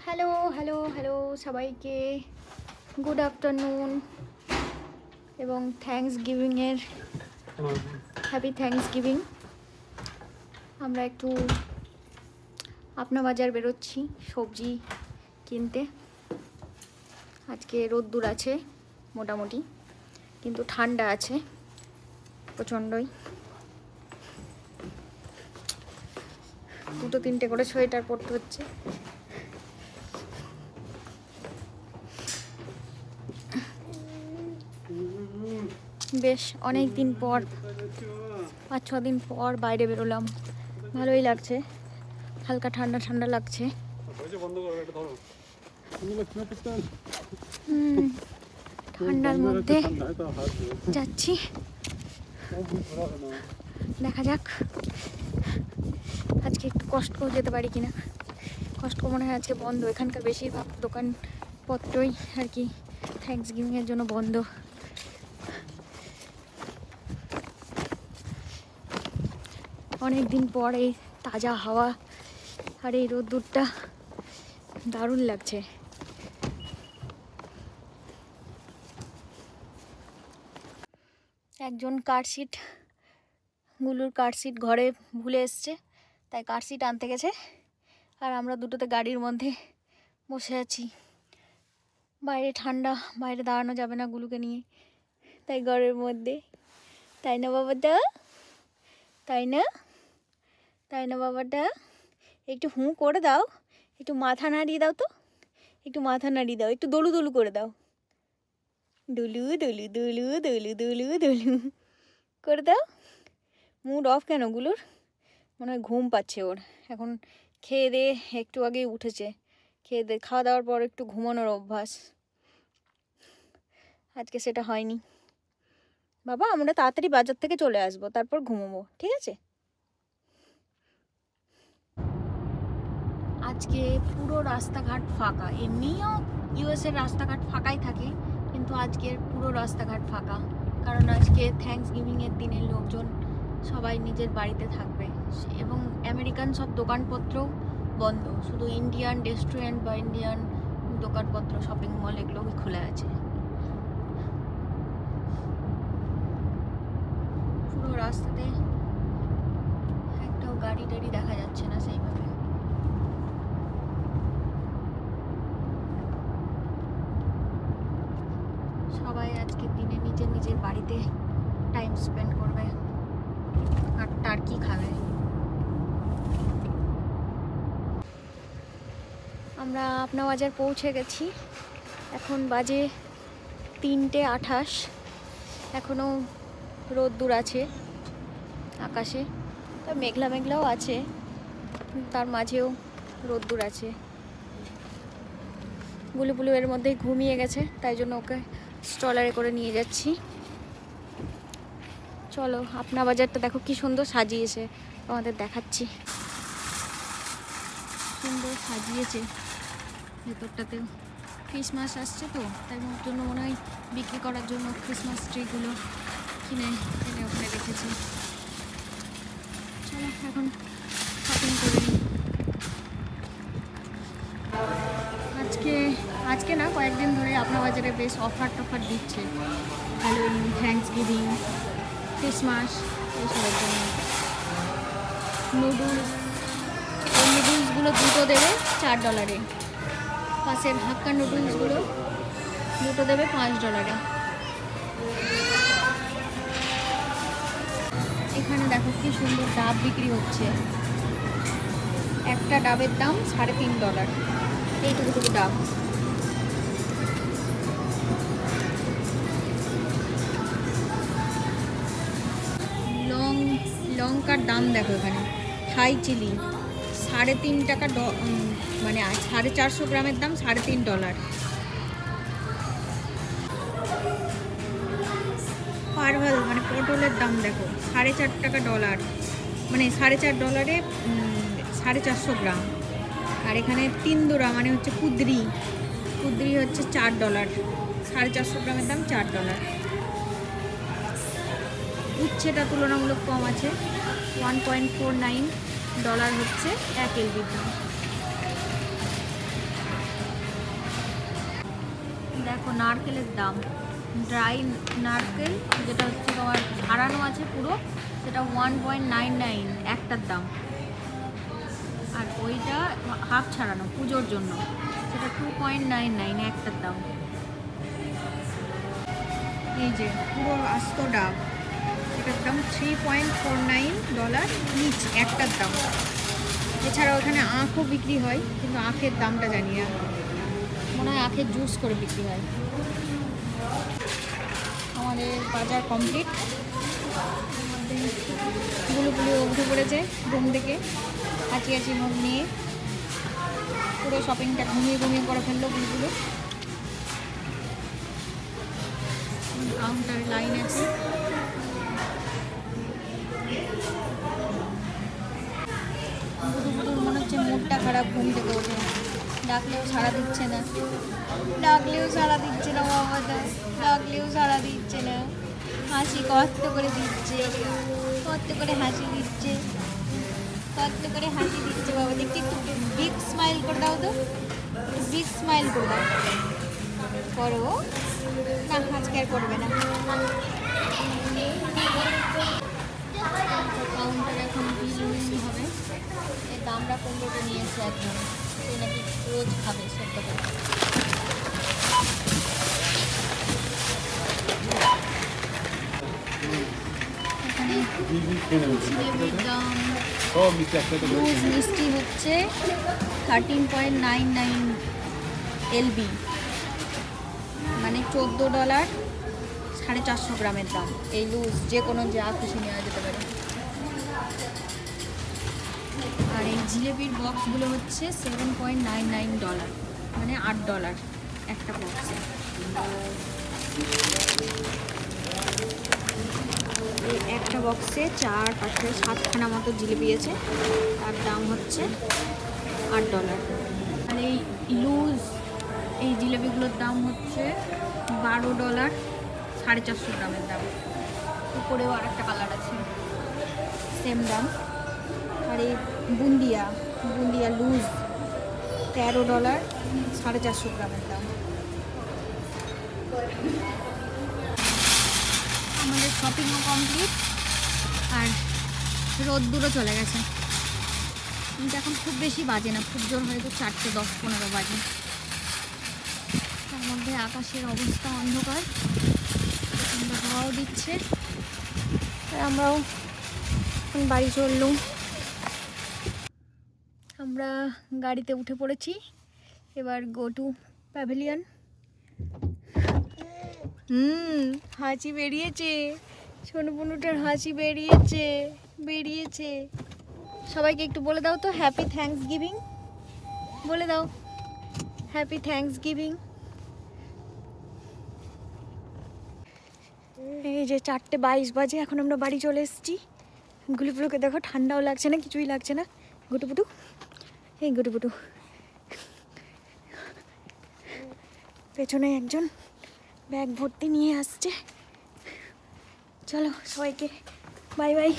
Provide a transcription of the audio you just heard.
Hello hello hello সবাইকে good afternoon এবং থ্যাঙ্কসগিভিংয়ের happy Thanksgiving. আমরা একটু আপনা বাজার বেরোচ্ছি সবজি কিনতে। আজকে রোদ্দুর আছে মোটামুটি, কিন্তু ঠান্ডা আছে প্রচণ্ডই। দুটো তিনটে করে সোয়েটার পরতে হচ্ছে। বেশ অনেক দিন পর, 5-6 দিন পর বাইরে বেরোলাম, ভালোই লাগছে, হালকা ঠান্ডা ঠান্ডা লাগছে। ঠান্ডার মধ্যে যাচ্ছি, দেখা যাক আজকে একটু কষ্ট করে যেতে পারি কিনা। কষ্ট মনে হয় আজকে বন্ধ, এখানকার বেশিরভাগ দোকানপত্রই আর কি থ্যাঙ্কসগিভিংয়ের জন্য বন্ধ। অনেক দিন পর এই তাজা হাওয়া আর এই রোদ্দুরটা দারুণ লাগছে। একজন গুলুর কারশিট ঘরে ভুলে এসছে, তাই কারশিট আনতে গেছে, আর আমরা দুটোতে গাড়ির মধ্যে বসে আছি। বাইরে ঠান্ডা, বাইরে দাঁড়ানো যাবে না গুলুকে নিয়ে, তাই ঘরের মধ্যে। তাই না বাবাটা? তাই না? তাই না বাবাটা? একটু হুঁ করে দাও, একটু মাথা নাড়িয়ে দাও, তো একটু মাথা নাড়িয়ে দাও, একটু দোলু দোলু করে দাও, দুলু দুলু দুলু দুলু দুলু দুলু করে দাও। মুড অফ কেন গুলোর? মনে হয় ঘুম পাচ্ছে ওর। এখন খেয়ে দিয়ে একটু আগে উঠেছে, খাওয়া দাওয়ার পর একটু ঘুমানোর অভ্যাস, আজকে সেটা হয়নি। বাবা আমরা তাড়াতাড়ি বাজার থেকে চলে আসবো, তারপর ঘুমোবো, ঠিক আছে? আজকে পুরো রাস্তাঘাট ফাঁকা। এমনিও ইউএসের রাস্তাঘাট ফাঁকাই থাকে, কিন্তু আজকের পুরো রাস্তাঘাট ফাঁকা, কারণ আজকে থ্যাঙ্কসগিভিংয়ের দিনে লোকজন সবাই নিজের বাড়িতে থাকবে, এবং আমেরিকান সব দোকানপত্রও বন্ধ, শুধু ইন্ডিয়ান রেস্টুরেন্ট বা ইন্ডিয়ান দোকানপত্র, শপিং মল এগুলোই খোলা আছে। পুরো রাস্তাতে একটাও গাড়ি টাড়ি দেখা যাচ্ছে না সেইভাবে। সবাই আজকের দিনে নিজের নিজের বাড়িতে টাইম স্পেন্ড করবে আর টার্কি খাবে। আমরা আপনা বাজার পৌঁছে গেছি, এখন বাজে 3:28। এখনও রোদ্দুর আছে আকাশে, তা মেঘলা মেঘলাও আছে, তার মাঝেও রোদ্দুর আছে। গুলু এর মধ্যেই ঘুমিয়ে গেছে, তাই জন্য ওকে স্ট্রলারে করে নিয়ে যাচ্ছি। চলো, আপনা বাজারটা দেখো কি সুন্দর সাজিয়েছে, তোমাদের দেখাচ্ছি। সুন্দর সাজিয়েছে, ভেতরটাতেও ক্রিসমাস আসছে তো, তাই ওর জন্য মনে হয় বিক্রি করার জন্য ক্রিসমাস ট্রিগুলো কিনে এনে ওখানে রেখেছে। চলো এখন শপিং করে নিই। আজকে না, কয়েকদিন ধরে আপনা বাজারে বেশ অফার টফার দিচ্ছে, হ্যালোউইন, থ্যাঙ্কসগিভিং, ক্রিসমাস এইসবের জন্য। নুডলসগুলো দুটো দেবে $4, পাশের হাক্কা নুডলসগুলো দুটো দেবে $5। এখানে দেখো কি সুন্দর ডাব বিক্রি হচ্ছে, একটা ডাবের দাম $3.5, এইটুকু ডাব। লঙ্কার দাম দেখো, এখানে থাই চিলি $3.5, মানে 450 গ্রামের দাম $3.5। পারভাল মানে পটলের দাম দেখো $4.5, মানে $4.5 450 গ্রাম। আর এখানে তিন্দুরা মানে হচ্ছে কুদ্রি হচ্ছে $4, 450 গ্রামের দাম $4। উচ্ছেটা তুলনামূলক কম আছে, $1.49 হচ্ছে 1 LBর দাম। দেখো নারকেলের দাম, ড্রাই নারকেল যেটা হচ্ছে তোমার ছাড়ানো আছে পুরো, সেটা 1.99 একটার দাম। আর ওইটা হাফ ছাড়ানো পুজোর জন্য, সেটা 2.99 একটার দাম। এই যে পুরো আস্ত ডাব, এটার দাম $3.49 ইচ একটার দাম। এছাড়াও এখানে আখও বিক্রি হয়, কিন্তু আখের দামটা জানি না, মনে হয় আখের জুস করে বিক্রি হয়। আমাদের বাজার কমপ্লিট। গুলো উঠে পড়েছে ঘুম থেকে, হাঁচি মুখ নিয়ে পুরো শপিংটা ঘুমিয়ে করে ফেললো গুলো। কাউন্টার লাইন আছে। গুরু মনে হচ্ছে মুডটা খারাপ, ঘুম থেকে ওঠে, ডাকলেও সাড়া দিচ্ছে না, বাবাটা ডাকলেও সাড়া দিচ্ছে না। হাসি কষ্ট করে দিচ্ছে, কত করে হাসি দিচ্ছে বাবা। দেখছি একটু বিগ স্মাইল করে দাও তো, বিগ স্মাইল করে দাও। করো না, আজকে আর করবে না। কাউন্টার এখন বিল হবে। এই দামটা 15 নিয়ে এসে একজন, সে নাকি রোজ খাবে সত্য করে। এখানে জিলেবির দাম, মিষ্টি হচ্ছে 13.99 LB, মানে $14, 450 গ্রামের দাম। এই লুজ যে কোনো যা খুশি নেওয়া যেতে পারে। আর এই জিলেবির বক্সগুলো হচ্ছে $7.99, মানে $8 একটা বক্সে। এই একটা বক্সে 4, 5, 7খানা মতো জিলেবি আছে, তার দাম হচ্ছে $8। আর এই লুজ এই জিলেবিগুলোর দাম হচ্ছে $12, 450 গ্রামের দাম। উপরেও আর একটা কালার আছে, সেম দাম। আর এই বুন্দিয়া লুজ $13, 450 গ্রামের দাম। আমাদের শপিংও কমপ্লিট, আর রোদ্দুরও চলে গেছে, কিন্তু এখন খুব বেশি বাজে না, খুব জোর হয়তো 4টে 10-15 বাজে। তার মধ্যে আকাশের অবস্থা অন্ধকার, হাওয়াও দিচ্ছে। আমরাও বাড়ি চললুম। আমরা গাড়িতে উঠে পড়েছি, এবার গো টু প্যাভিলিয়ন। হাসি বেরিয়েছে, সোনুবনুটার হাসি বেরিয়েছে। সবাইকে একটু বলে দাও তো হ্যাপি থ্যাঙ্কসগিভিং, বলে দাও হ্যাপি থ্যাঙ্কসগিভিং। এই যে 4:22 বাজে, এখন আমরা বাড়ি চলে এসেছি। গুলিগুলোকে দেখো, ঠান্ডাও লাগছে না, কিছুই লাগছে না। গুটুপুটু, এই গুটুপুটু, পেছনে একজন ব্যাগ ভর্তি নিয়ে আসছে। চলো সবাইকে বাই বাই।